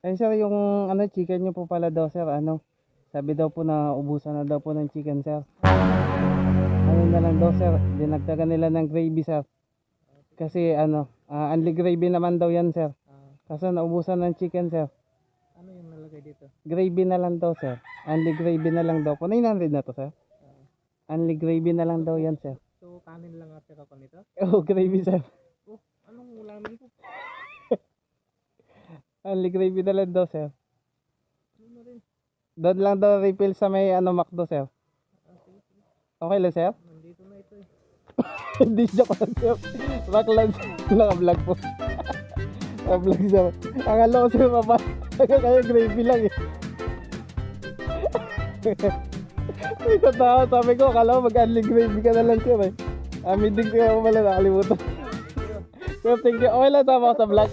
Ay sir, yung ano, chicken nyo po pala daw sir, ano, sabi daw po na ubusan na daw po ng chicken sir. Ano na lang daw sir, dinagdagan nila ng gravy sir. Kasi ano, only gravy naman daw yan sir. Kaso naubusan ng chicken sir. Ano yung nalagay dito? Gravy na lang daw sir. Only gravy na lang daw po. 900 na to sir. Only gravy na lang daw yan sir. So, kanin lang at saka pa nito? Oh, gravy sir. Oh, anong ulamin ko? Only gravy na lang daw sir. Ano na rin? Doon lang daw refill sa may ano McDo sir. Okay lang sir? Nandito na ito eh. Hindi joke lang sir. Rock lang sir. Naka-vlog po. Naka-vlog sir. Akala ko sir mapa. Kaya gravy lang eh. Ito tao, sabi ko, akala ko mag-only gravy ka na lang sir eh. Meeting ko pala nakalimutan. Sir, thank you. Okay lang, sama ko sa vlog.